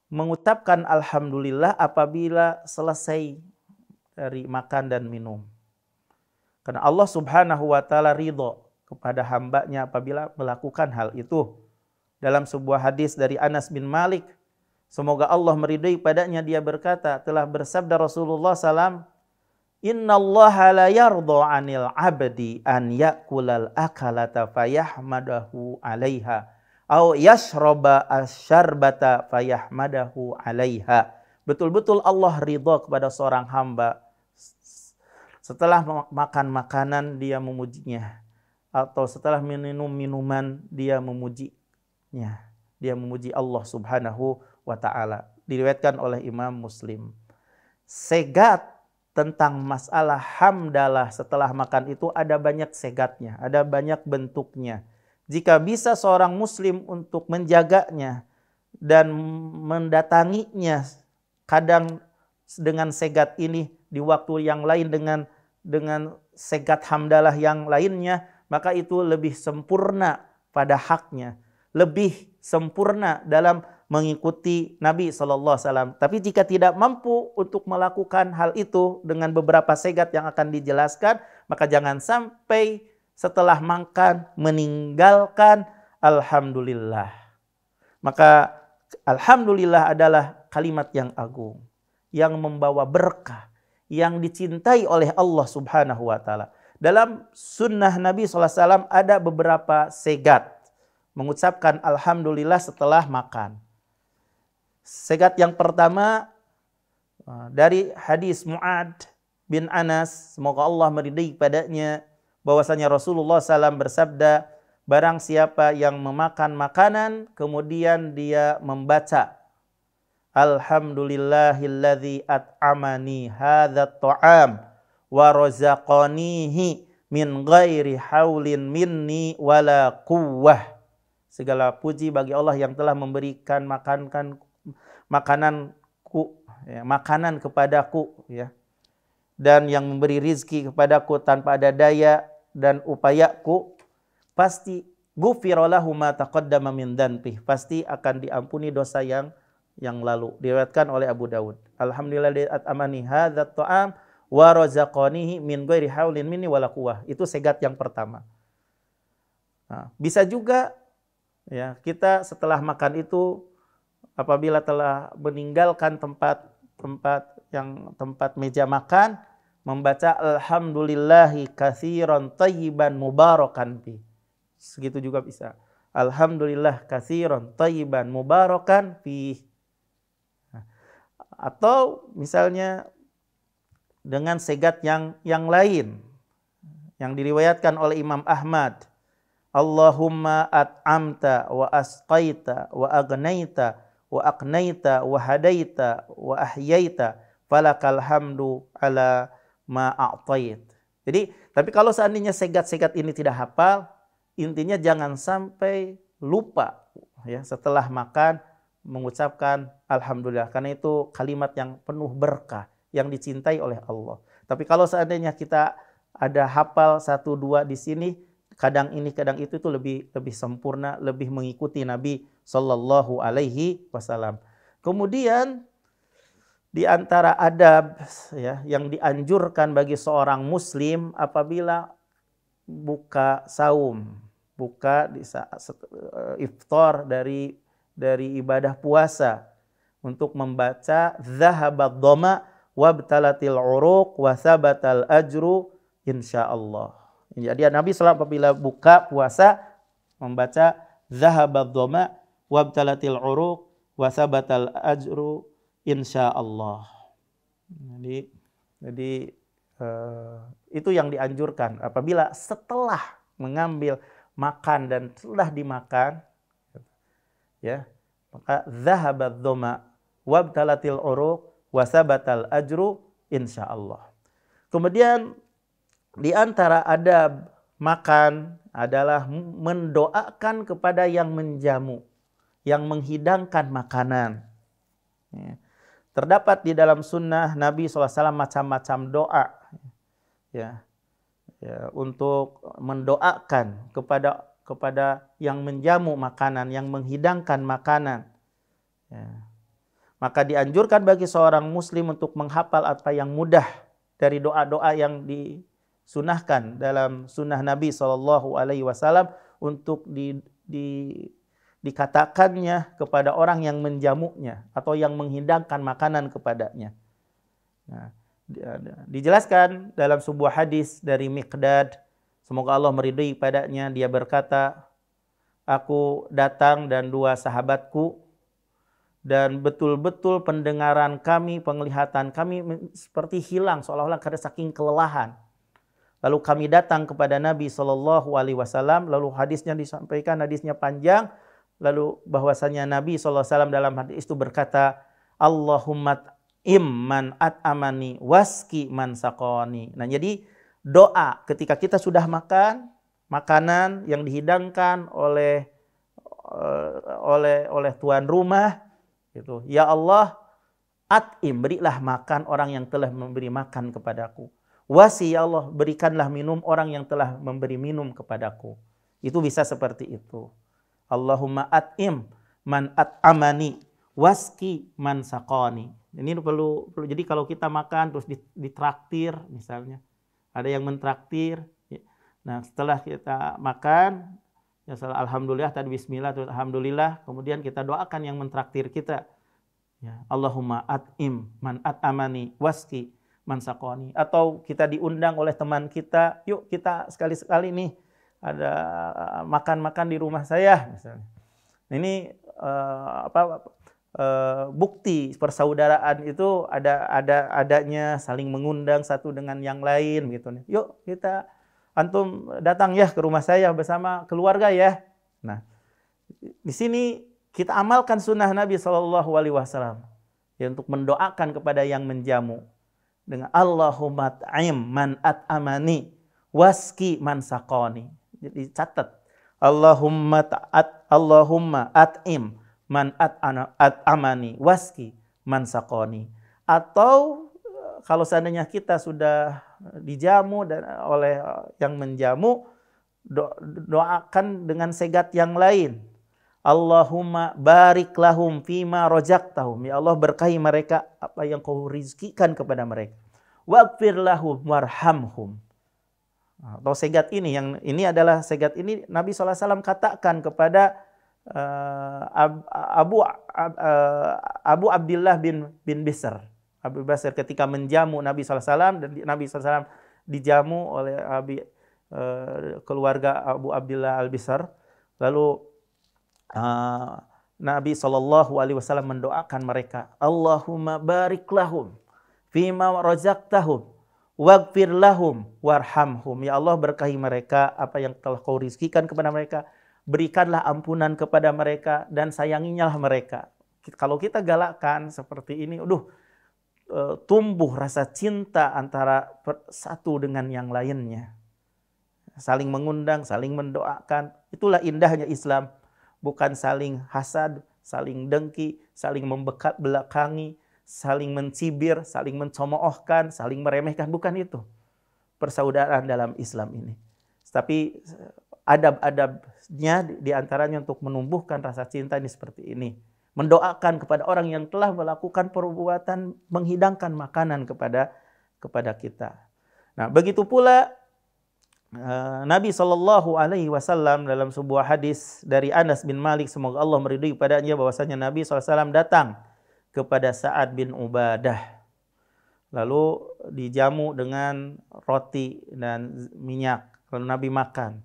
mengucapkan alhamdulillah apabila selesai dari makan dan minum. Karena Allah Subhanahu wa taala ridho kepada hambanya apabila melakukan hal itu. Dalam sebuah hadis dari Anas bin Malik, semoga Allah meridai padanya, dia berkata, telah bersabda Rasulullah SAW, Innallaha la yardha 'anil 'abdi an ya'kulal akalata fayahmadahu 'alaiha au yashraba asyarbata fayahmadahu 'alaiha. Betul-betul Allah ridha kepada seorang hamba setelah makan makanan dia memujinya, atau setelah minum minuman dia memujinya. Dia memuji Allah Subhanahu wa taala. Diriwayatkan oleh Imam Muslim. Segat tentang masalah hamdalah setelah makan itu ada banyak segatnya, ada banyak bentuknya. Jika bisa seorang muslim untuk menjaganya dan mendatanginya kadang dengan segat ini, di waktu yang lain dengan segat hamdalah yang lainnya, maka itu lebih sempurna pada haknya, lebih sempurna dalam mengikuti Nabi SAW. Tapi jika tidak mampu untuk melakukan hal itu dengan beberapa segat yang akan dijelaskan, maka jangan sampai setelah makan meninggalkan alhamdulillah. Maka alhamdulillah adalah kalimat yang agung, yang membawa berkah, yang dicintai oleh Allah Subhanahu wa taala. Dalam sunnah Nabi SAW ada beberapa segat mengucapkan alhamdulillah setelah makan. Segat yang pertama dari hadis Mu'ad bin Anas, semoga Allah meridai padanya, bahwasanya Rasulullah SAW bersabda, barang siapa yang memakan makanan kemudian dia membaca Alhamdulillahilladzi at'amani hadzal ta'am wa razaqanihi min ghairi haulin minni wala quwwah. Segala puji bagi Allah yang telah memberikan makanan kepadaku, ya, dan yang memberi rizki kepadaku tanpa ada daya dan upayaku, pasti ghufira lahu ma taqaddama min dhanbi, pasti akan diampuni dosa yang lalu. Diriwayatkan oleh Abu Dawud. Alhamdulillah at'amani hadzal ta'am wa razaqanihi min ghairi haulin minni wala quwwah. Itu segat yang pertama. Nah, bisa juga ya kita setelah makan itu apabila telah meninggalkan tempat meja makan, membaca alhamdulillahi katsiran thayyiban mubarakan fi. Segitu juga bisa. Alhamdulillah katsiran thayyiban mubarakan fi. Atau misalnya dengan segat yang lain yang diriwayatkan oleh Imam Ahmad, Allahumma at'amta wa asqaita wa agnaita wa aqnaita wa hadaita wa ahyaita falakal hamdu ala ma a'tait. Jadi, tapi kalau seandainya segat-segat ini tidak hafal, intinya jangan sampai lupa ya setelah makan mengucapkan alhamdulillah, karena itu kalimat yang penuh berkah, yang dicintai oleh Allah. Tapi kalau seandainya kita ada hafal 1, 2 di sini, kadang ini kadang itu lebih sempurna, lebih mengikuti Nabi Sallallahu Alaihi Wasallam. Kemudian di antara adab ya yang dianjurkan bagi seorang muslim apabila buka saum, buka di saat iftar dari ibadah puasa, untuk membaca zahabat dhama wabtalatil uruq wa sabatal ajru insyaallah. Jadi Nabi SAW apabila buka puasa membaca zahabat dhama wabtalatil uruq wa sabatal ajru insyaallah. Jadi itu yang dianjurkan apabila setelah mengambil makan dan setelah dimakan, ya, maka zahabat dhama wabtalatil uruq wa sabatal ajru insyaallah. Kemudian di antara adab makan adalah mendoakan kepada yang menjamu, yang menghidangkan makanan. Ya. Terdapat di dalam sunnah Nabi SAW macam-macam doa ya, untuk mendoakan kepada yang menjamu makanan, yang menghidangkan makanan. Ya. Maka dianjurkan bagi seorang muslim untuk menghafal apa yang mudah dari doa-doa yang disunahkan dalam sunnah Nabi SAW untuk dikatakannya kepada orang yang menjamunya atau yang menghidangkan makanan kepadanya. Nah, dijelaskan dalam sebuah hadis dari Miqdad, semoga Allah meridai padanya, dia berkata, aku datang dan dua sahabatku, dan betul-betul pendengaran kami, penglihatan kami seperti hilang seolah-olah karena saking kelelahan. Lalu kami datang kepada Nabi SAW, lalu hadisnya disampaikan, hadisnya panjang, lalu bahwasanya Nabi SAW dalam hadis itu berkata, Allahumma man at'amani waski man saqani. Nah, jadi doa ketika kita sudah makan, makanan yang dihidangkan oleh tuan rumah, gitu. Ya Allah, at'im, berilah makan orang yang telah memberi makan kepadaku. Wasi, ya Allah, berikanlah minum orang yang telah memberi minum kepadaku. Itu bisa seperti itu. Allahumma at'im man at'amani waski man saqani. Ini perlu jadi kalau kita makan terus ditraktir misalnya. Ada yang mentraktir. Nah, setelah kita makan, ya salah alhamdulillah, tadi bismillah, terus alhamdulillah, kemudian kita doakan yang mentraktir kita. Ya, Allahumma at'im man at'amani waski man saqani. Atau kita diundang oleh teman kita, yuk kita sekali-sekali nih ada makan-makan di rumah saya misalnya. Ini bukti persaudaraan itu adanya saling mengundang satu dengan yang lain gitu. Yuk kita antum datang ya ke rumah saya bersama keluarga ya. Nah, di sini kita amalkan sunnah Nabi SAW ya, untuk mendoakan kepada yang menjamu dengan Allahumma at'im man at'amani waski man saqani. Jadi catat, Allahumma at'im man at'amani waski man saqani. Atau kalau seandainya kita sudah dijamu dan oleh yang menjamu, doakan dengan segat yang lain. Allahumma barik lahum fima rojaktahum. Ya Allah, berkahi mereka apa yang kau rizkikan kepada mereka. Waghfir lahum warhamhum. Atau segat ini, yang ini adalah segat ini Nabi SAW katakan kepada Abu Abdillah bin Bisr. Abu Basir ketika menjamu Nabi SAW, dan Nabi SAW dijamu oleh keluarga Abu Abdillah al-Bisr. Lalu Nabi SAW mendoakan mereka, Allahumma barik lahum fima razaqtahum waghfir lahum warhamhum. Ya Allah, berkahi mereka apa yang telah kau rizkikan kepada mereka, berikanlah ampunan kepada mereka dan sayangilah mereka. Kalau kita galakkan seperti ini, tumbuh rasa cinta antara satu dengan yang lainnya. Saling mengundang, saling mendoakan. Itulah indahnya Islam. Bukan saling hasad, saling dengki, saling membelakangi, saling mencibir, saling mencemoohkan, saling meremehkan. Bukan itu persaudaraan dalam Islam ini. Tapi adab-adabnya diantaranya untuk menumbuhkan rasa cinta ini seperti ini. Mendoakan kepada orang yang telah melakukan perbuatan menghidangkan makanan kepada kita. Nah, begitu pula Nabi SAW dalam sebuah hadis dari Anas bin Malik, semoga Allah meridai padanya, bahwasanya Nabi SAW datang kepada Sa'ad bin Ubadah. Lalu dijamu dengan roti dan minyak. Lalu Nabi makan.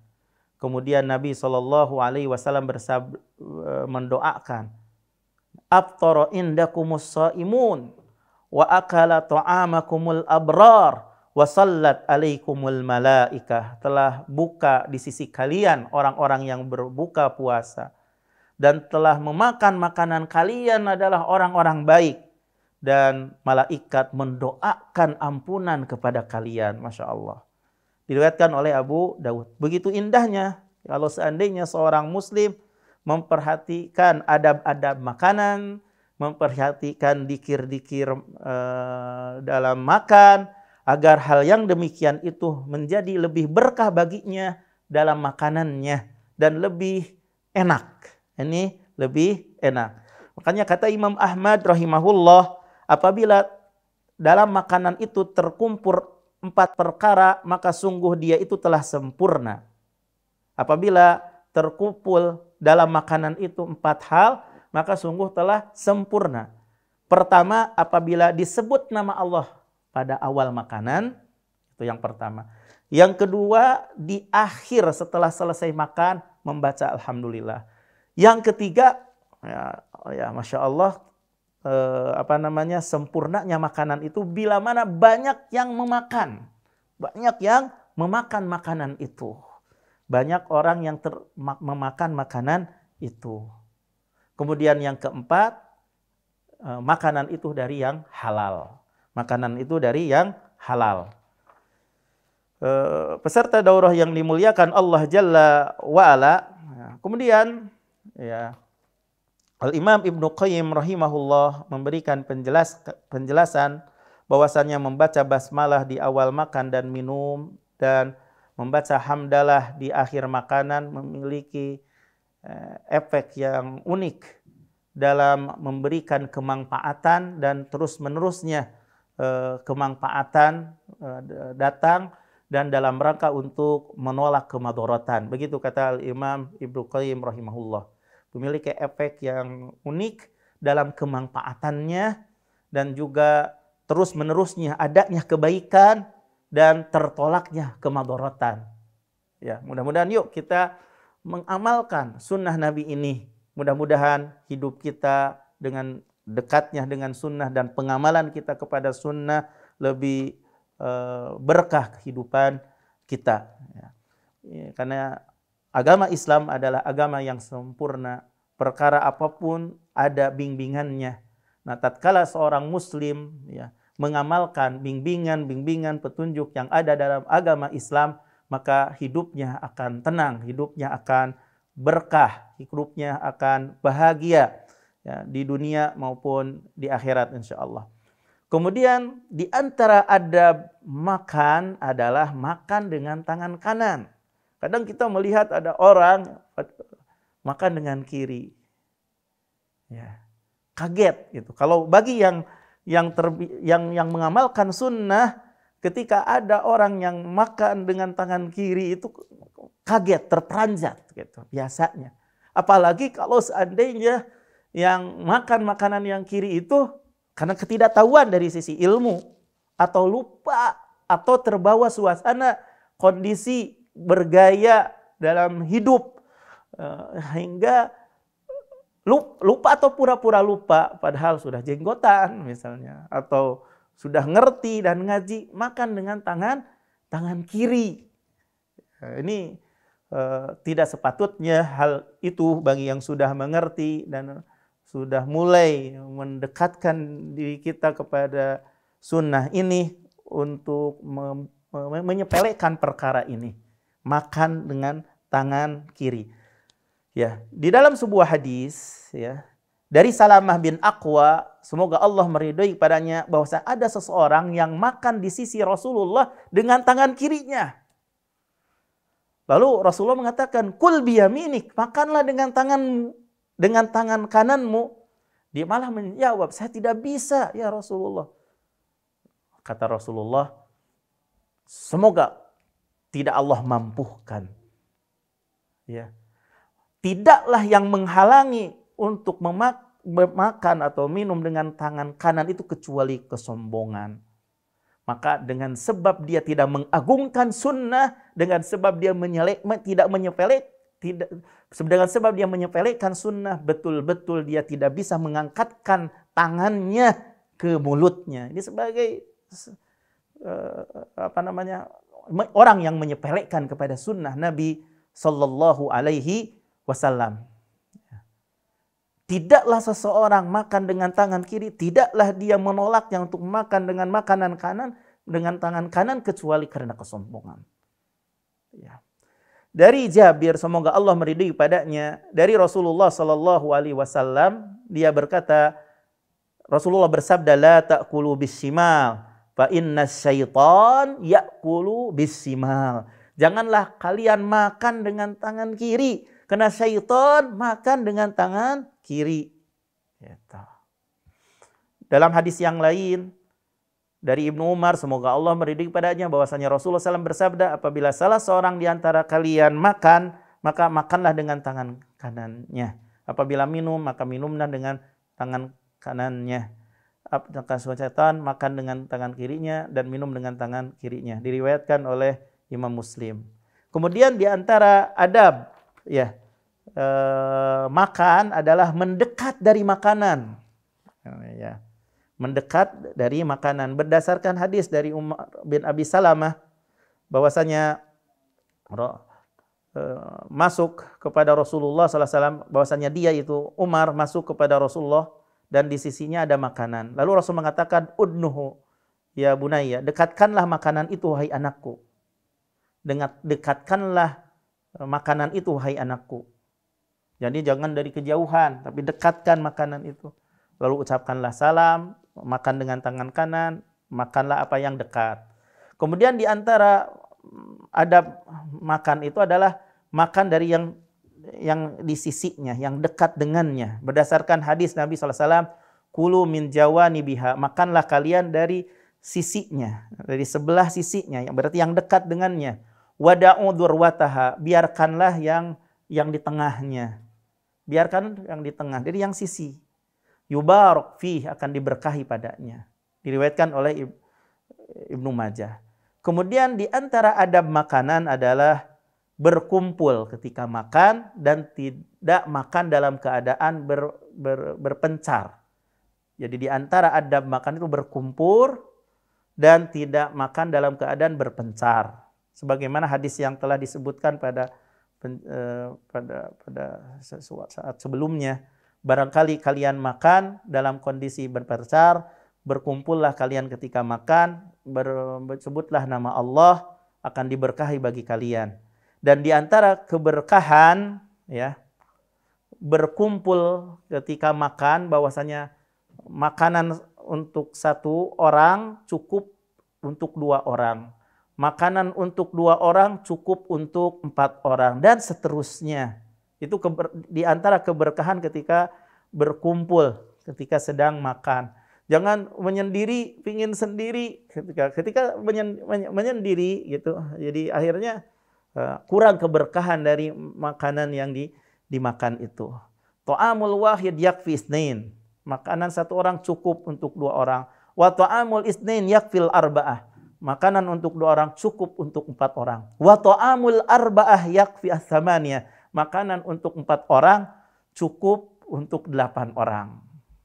Kemudian Nabi SAW mendoakan, Aftara indakumus shaimun wa akala ta'amakumul abrar wa sallat alaikumul malaikah. Telah buka di sisi kalian orang-orang yang berbuka puasa, dan telah memakan makanan kalian adalah orang-orang baik, dan malaikat mendoakan ampunan kepada kalian. Masya Allah. Diriwayatkan oleh Abu Dawud. Begitu indahnya kalau seandainya seorang muslim memperhatikan adab-adab makanan, memperhatikan dikir-dikir dalam makan, agar hal yang demikian itu menjadi lebih berkah baginya dalam makanannya dan lebih enak. Ini lebih enak. Makanya kata Imam Ahmad rahimahullah, apabila dalam makanan itu terkumpul 4 perkara, maka sungguh dia itu telah sempurna. Apabila terkumpul dalam makanan itu 4 hal, maka sungguh telah sempurna. Pertama, apabila disebut nama Allah pada awal makanan, itu yang pertama. Yang kedua, di akhir setelah selesai makan, membaca Alhamdulillah. Yang ketiga, ya Masya Allah, sempurnanya makanan itu bila mana banyak yang memakan. Banyak yang memakan makanan itu. Banyak orang yang memakan makanan itu. Kemudian yang keempat, makanan itu dari yang halal. Makanan itu dari yang halal. Peserta daurah yang dimuliakan Allah Jalla wa'ala. Kemudian ya, Al-Imam Ibnu Qayyim rahimahullah memberikan penjelasan bahwasannya membaca basmalah di awal makan dan minum dan membaca hamdalah di akhir makanan memiliki efek yang unik dalam memberikan kemanfaatan, dan terus-menerusnya kemanfaatan datang dan dalam rangka untuk menolak kemadharatan. Begitu kata Al-Imam Ibnu Qayyim rahimahullah. Memiliki efek yang unik dalam kemanfaatannya dan juga terus-menerusnya adanya kebaikan dan tertolaknya kemadharatan. Ya, mudah-mudahan yuk kita mengamalkan sunnah Nabi ini. Mudah-mudahan hidup kita dengan dekatnya dengan sunnah dan pengamalan kita kepada sunnah lebih berkah kehidupan kita. Ya, karena agama Islam adalah agama yang sempurna. Perkara apapun ada bimbingannya. Nah, tatkala seorang muslim ya mengamalkan bimbingan petunjuk yang ada dalam agama Islam, maka hidupnya akan tenang, hidupnya akan berkah, hidupnya akan bahagia ya, di dunia maupun di akhirat insyaallah. Kemudian di antara adab makan adalah makan dengan tangan kanan. Kadang kita melihat ada orang makan dengan kiri. Ya, kaget gitu. Kalau bagi yang mengamalkan sunnah, ketika ada orang yang makan dengan tangan kiri itu kaget, terperanjat gitu biasanya. Apalagi kalau seandainya yang makan makanan yang kiri itu karena ketidaktahuan dari sisi ilmu, atau lupa, atau terbawa suasana kondisi bergaya dalam hidup, hingga lupa atau pura-pura lupa padahal sudah jenggotan misalnya, atau sudah ngerti dan ngaji, makan dengan tangan kiri. Ini tidak sepatutnya hal itu bagi yang sudah mengerti dan sudah mulai mendekatkan diri kita kepada sunnah ini untuk menyepelekan perkara ini. Makan dengan tangan kiri. Ya, di dalam sebuah hadis ya dari Salamah bin Aqwa, semoga Allah meridhoi padanya, bahwa ada seseorang yang makan di sisi Rasulullah dengan tangan kirinya. Lalu Rasulullah mengatakan, "Kul biyaminik," makanlah dengan tangan kananmu. Dia malah menjawab, "Saya tidak bisa ya Rasulullah." Kata Rasulullah, "Semoga tidak Allah mampukan." Ya. Tidaklah yang menghalangi untuk memakan atau minum dengan tangan kanan itu kecuali kesombongan. Maka dengan sebab dia tidak mengagungkan sunnah, dengan sebab dia dengan sebab dia menyepelekan sunnah, betul-betul dia tidak bisa mengangkatkan tangannya ke mulutnya. Ini sebagai orang yang menyepelekan kepada sunnah Nabi Sallallahu Alaihi Wasallam. Tidaklah seseorang makan dengan tangan kiri, tidaklah dia menolaknya untuk makan dengan makanan kanan, dengan tangan kanan, kecuali karena kesombongan. Ya. Dari Jabir, semoga Allah meridhai padanya, dari Rasulullah Sallallahu Alaihi Wasallam, dia berkata, Rasulullah bersabda, "La ta'kulu bis-shimal, fa inna syaitan ya'kulu bis-shimal." Janganlah kalian makan dengan tangan kiri, karena syaitan makan dengan tangan kiri. Gitu. Dalam hadis yang lain dari Ibnu Umar, semoga Allah meridhai padanya, bahwasanya Rasulullah SAW bersabda, apabila salah seorang di antara kalian makan, maka makanlah dengan tangan kanannya. Apabila minum, maka minumlah dengan tangan kanannya. Apabila setan, makan dengan tangan kirinya dan minum dengan tangan kirinya. Diriwayatkan oleh Imam Muslim. Kemudian di antara adab ya makan adalah mendekat dari makanan. Ya. Mendekat dari makanan. Berdasarkan hadis dari Umar bin Abi Salamah bahwasanya masuk kepada Rasulullah SAW, bahwasanya dia itu Umar masuk kepada Rasulullah dan di sisinya ada makanan. Lalu Rasul mengatakan, udnuhu ya bunayya, dekatkanlah makanan itu wahai anakku. Dekatkanlah makanan itu wahai anakku. Jadi jangan dari kejauhan, tapi dekatkan makanan itu. Lalu ucapkanlah salam, makan dengan tangan kanan, makanlah apa yang dekat. Kemudian di antara adab makan itu adalah makan dari yang di sisinya, yang dekat dengannya. Berdasarkan hadis Nabi SAW, kulu min jawani biha, makanlah kalian dari sisinya, dari sebelah sisinya, yang berarti yang dekat dengannya. Wada'u dzurwataha, biarkanlah yang di tengahnya. Biarkan yang di tengah, dari yang sisi. Yubarak fih, akan diberkahi padanya. Diriwayatkan oleh Ibnu Majah. Kemudian di antara adab makanan adalah berkumpul ketika makan dan tidak makan dalam keadaan berpencar. Jadi di antara adab makan itu berkumpul dan tidak makan dalam keadaan berpencar. Sebagaimana hadis yang telah disebutkan pada saat sebelumnya, barangkali kalian makan dalam kondisi berpencar, berkumpullah kalian ketika makan, bersebutlah nama Allah, akan diberkahi bagi kalian. Dan di antara keberkahan ya, berkumpul ketika makan, bahwasanya makanan untuk satu orang cukup untuk 2 orang. Makanan untuk 2 orang cukup untuk 4 orang dan seterusnya. Itu di antara keberkahan ketika berkumpul, ketika sedang makan. Jangan menyendiri, pingin sendiri ketika menyendiri gitu. Jadi akhirnya kurang keberkahan dari makanan yang dimakan itu. Ta'amul wahid yakfi isnain. Makanan satu orang cukup untuk 2 orang. Wa ta'amul isnain yakfil arba'ah. Makanan untuk 2 orang cukup untuk 4 orang. Wa ta'amul arba'ah yakfi ats-tsamaniyah. Makanan untuk 4 orang cukup untuk 8 orang.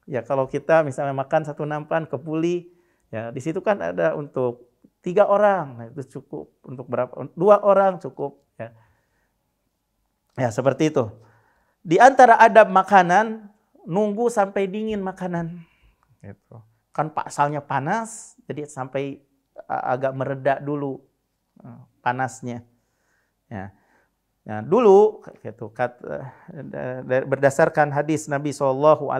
Ya kalau kita misalnya makan satu nampan kepuli, ya di situ kan ada untuk 3 orang, nah itu cukup. Untuk berapa? 2 orang cukup. Ya seperti itu. Di antara adab makanan, nunggu sampai dingin makanan. Gitu. Kan pasalnya panas, jadi sampai agak mereda dulu panasnya. Ya. Nah, dulu gitu, berdasarkan hadis Nabi SAW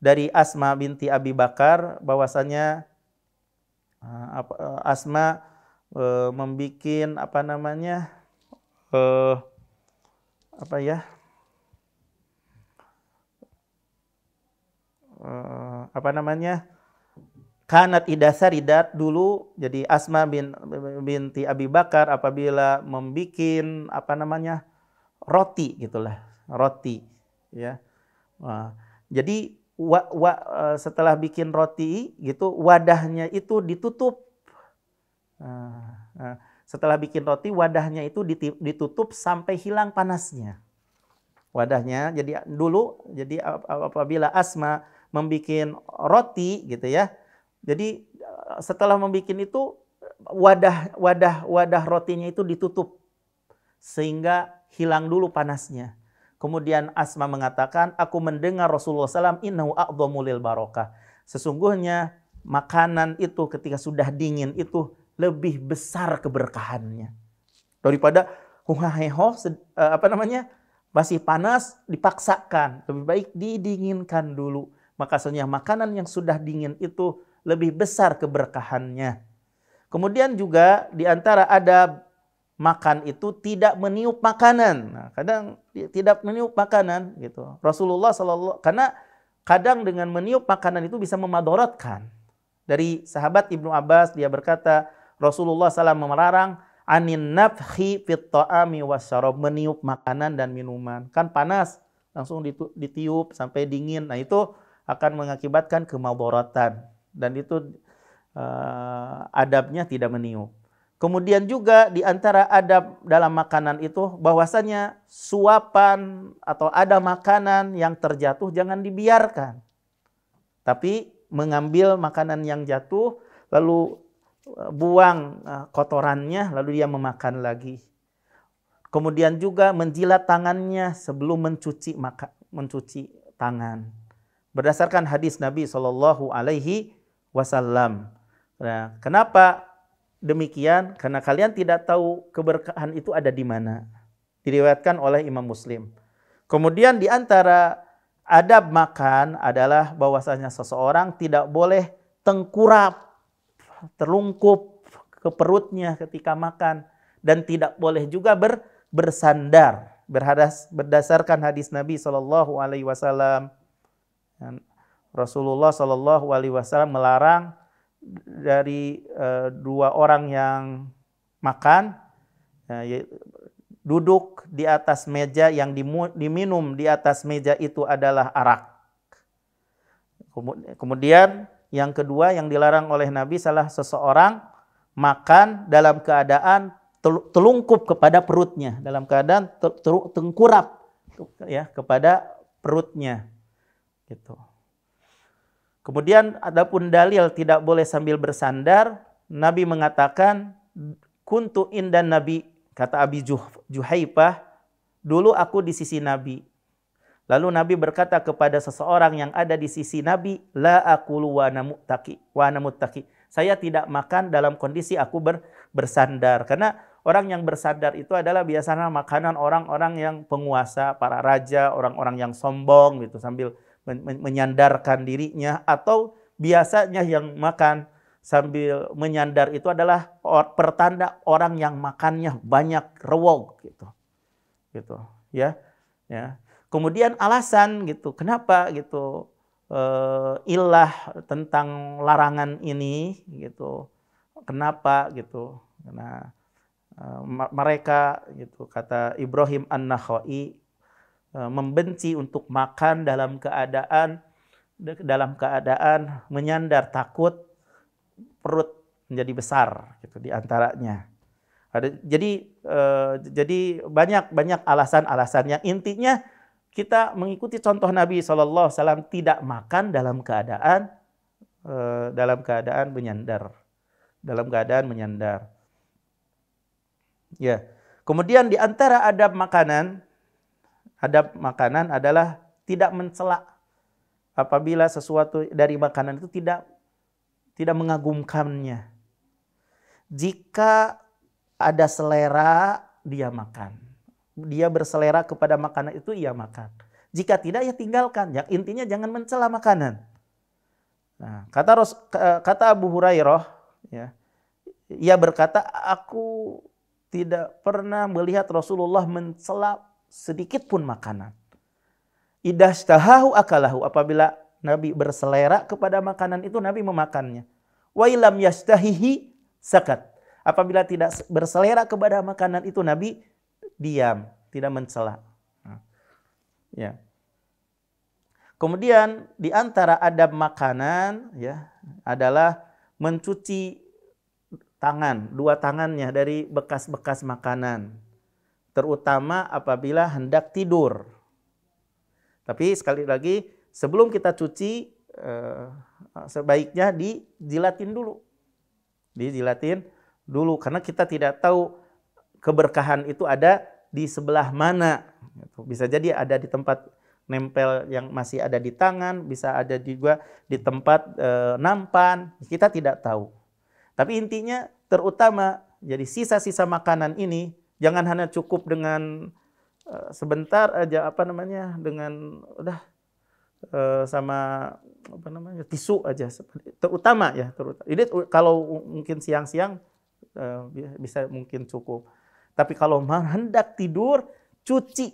dari Asma binti Abi Bakar, bahwasanya Asma membikin kanat idasaridat dulu. Jadi Asma binti Abi Bakar apabila membikin roti gitulah, roti ya. Jadi setelah bikin roti gitu, wadahnya itu ditutup. Setelah bikin roti, wadahnya itu ditutup sampai hilang panasnya. Wadahnya, jadi dulu, jadi apabila Asma membikin roti gitu ya, jadi setelah membikin itu wadah rotinya itu ditutup sehingga hilang dulu panasnya. Kemudian Asma mengatakan, aku mendengar Rasulullah SAW, innahu a'dhamu lil barakah. Sesungguhnya makanan itu ketika sudah dingin itu lebih besar keberkahannya daripada masih panas dipaksakan. Lebih baik didinginkan dulu. Makanya makanan yang sudah dingin itu lebih besar keberkahannya. Kemudian juga di antara adab makan itu tidak meniup makanan. Nah, kadang tidak meniup makanan gitu. Rasulullah sallallahu, karena kadang dengan meniup makanan itu bisa memadorotkan. Dari sahabat Ibnu Abbas, dia berkata, Rasulullah SAW melarang anin nafhi fit ta'ami wasyarab, meniup makanan dan minuman. Kan panas, langsung ditiup sampai dingin. Nah itu akan mengakibatkan kemadorotan. Dan itu adabnya tidak meniup. Kemudian juga di antara adab dalam makanan itu bahwasanya suapan atau ada makanan yang terjatuh jangan dibiarkan. Tapi mengambil makanan yang jatuh lalu buang kotorannya lalu dia memakan lagi. Kemudian juga menjilat tangannya sebelum mencuci tangan. Berdasarkan hadis Nabi Shallallahu Alaihi Wasallam. Nah, kenapa demikian? Karena kalian tidak tahu keberkahan itu ada di mana. Diriwayatkan oleh Imam Muslim. Kemudian di antara adab makan adalah bahwasanya seseorang tidak boleh tengkurap, terlungkup ke perutnya ketika makan, dan tidak boleh juga bersandar. Berdasarkan hadis Nabi Shallallahu Alaihi Wasallam, Rasulullah Shallallahu Alaihi Wasallam melarang dari dua orang yang makan duduk di atas meja, yang diminum di atas meja itu adalah arak. Kemudian yang kedua yang dilarang oleh Nabi, salah seseorang makan dalam keadaan telungkup kepada perutnya, dalam keadaan tengkurap ya kepada perutnya gitu. Kemudian adapun dalil tidak boleh sambil bersandar, Nabi mengatakan kuntu indan Nabi, kata Abi Juhaifah, dulu aku di sisi Nabi. Lalu Nabi berkata kepada seseorang yang ada di sisi Nabi, la aqulu wa ana muttaqi. Saya tidak makan dalam kondisi aku bersandar. Karena orang yang bersandar itu adalah biasanya makanan orang-orang yang penguasa, para raja, orang-orang yang sombong gitu, sambil menyandarkan dirinya. Atau biasanya yang makan sambil menyandar itu adalah pertanda orang yang makannya banyak rewog gitu. Gitu, ya. Kemudian alasan gitu, kenapa gitu ilah tentang larangan ini gitu. Kenapa gitu? Karena mereka gitu, kata Ibrahim An-Nakhai, membenci untuk makan dalam keadaan menyandar, takut perut menjadi besar gitu di antaranya. Jadi banyak alasan-alasan yang intinya kita mengikuti contoh Nabi SAW, tidak makan dalam keadaan menyandar. Ya. Kemudian di antara adab makanan adalah tidak mencela apabila sesuatu dari makanan itu tidak mengagumkannya. Jika ada selera, dia makan. Dia berselera kepada makanan itu, ia makan. Jika tidak, ya tinggalkan. Yang intinya jangan mencela makanan. Nah, kata Abu Hurairah, ya, ia berkata, aku tidak pernah melihat Rasulullah mencela sedikit pun makanan. Idashtahahu akalahu, apabila Nabi berselera kepada makanan itu, Nabi memakannya. Wa ilam yashtahihi sakat. Apabila tidak berselera kepada makanan itu, Nabi diam, tidak mencela. Ya. Kemudian di antara adab makanan ya adalah mencuci tangan, dua tangannya dari bekas-bekas makanan, terutama apabila hendak tidur. Tapi sekali lagi, sebelum kita cuci sebaiknya dijilatin dulu, karena kita tidak tahu keberkahan itu ada di sebelah mana. Bisa jadi ada di tempat nempel yang masih ada di tangan, bisa ada juga di tempat nampan, kita tidak tahu. Tapi intinya terutama, jadi sisa-sisa makanan ini jangan hanya cukup dengan sebentar aja dengan udah sama tisu aja, terutama. Ini kalau mungkin siang-siang bisa mungkin cukup. Tapi kalau hendak tidur, cuci.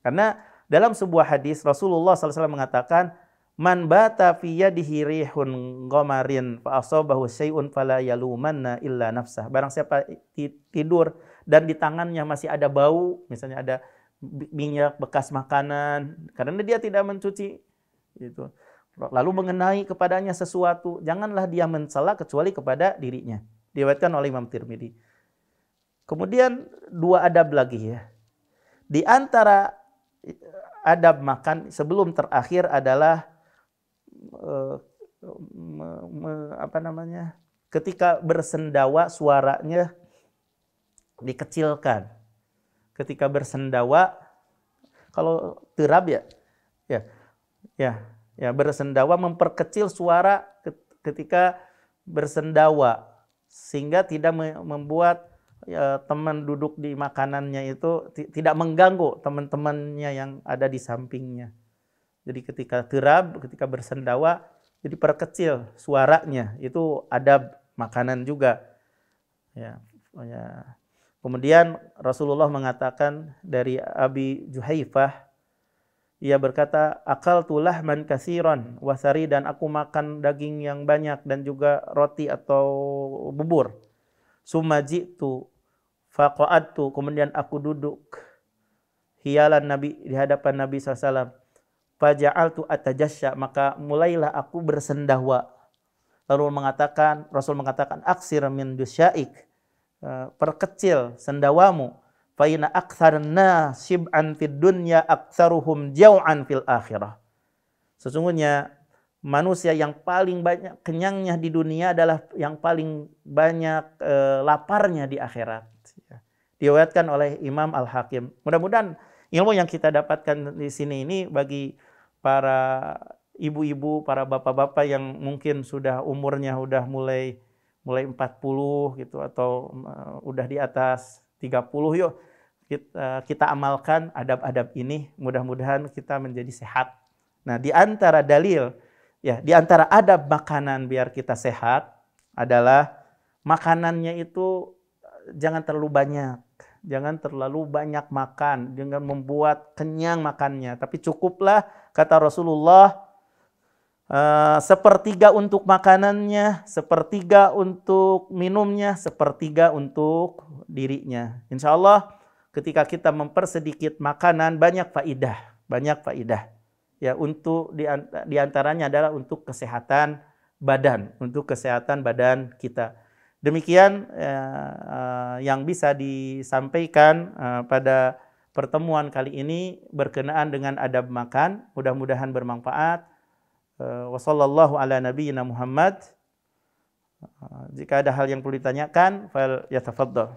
Karena Dalam sebuah hadis Rasulullah SAW mengatakan, "Man bata fi yadihi rihun ghamarin fa asabahu syai'un fala yalumanna illa nafsah." Barang siapa tidur dan di tangannya masih ada bau, misalnya ada minyak bekas makanan, karena dia tidak mencuci itu. Lalu mengenai kepadanya sesuatu, janganlah dia mencela kecuali kepada dirinya. Diriwayatkan oleh Imam Tirmidzi. Kemudian dua adab lagi ya. Di antara adab makan sebelum terakhir adalah ketika bersendawa suaranya dikecilkan. Ketika bersendawa, kalau terab ya bersendawa memperkecil suara ketika bersendawa sehingga tidak membuat teman duduk di makanannya itu tidak mengganggu teman-temannya yang ada di sampingnya. Jadi ketika terab, ketika bersendawa, jadi perkecil suaranya, itu adab makanan juga. Ya. Kemudian Rasulullah mengatakan dari Abi Juhaifah, ia berkata, akaltu lahman katsiran wa sari, dan aku makan daging yang banyak dan juga roti atau bubur. Summa ji'tu faqa'adtu, kemudian aku duduk hialan Nabi, di hadapan Nabi SAW. Faja'altu atajasya, maka mulailah aku bersendawa. Rasul mengatakan aksir min dusyaik, perkecil sendawamu. Fa inna aktsarna shib'an fid dunya aktsaruhum jau'an fil akhirah. Sesungguhnya manusia yang paling banyak kenyangnya di dunia adalah yang paling banyak laparnya di akhirat. Diriwayatkan oleh Imam Al-Hakim. Mudah-mudahan ilmu yang kita dapatkan di sini ini bagi para ibu-ibu, para bapak-bapak yang mungkin sudah umurnya udah mulai 40 gitu atau udah di atas 30, yuk kita amalkan adab-adab ini, mudah-mudahan kita menjadi sehat. Nah, di antara dalil ya, di antara adab makanan biar kita sehat adalah makanannya itu jangan terlalu banyak. Jangan terlalu banyak makan, jangan membuat kenyang makannya, tapi cukuplah, kata Rasulullah, sepertiga untuk makanannya, sepertiga untuk minumnya, sepertiga untuk dirinya. Insya Allah ketika kita mempersedikit makanan, banyak faidah. Ya, untuk diantaranya adalah untuk kesehatan badan kita. Demikian yang bisa disampaikan pada pertemuan kali ini berkenaan dengan adab makan. Mudah-mudahan bermanfaat. Wassallallahu ala nabiyyina Muhammad. Jika ada hal yang perlu ditanyakan, fal yatafaddal.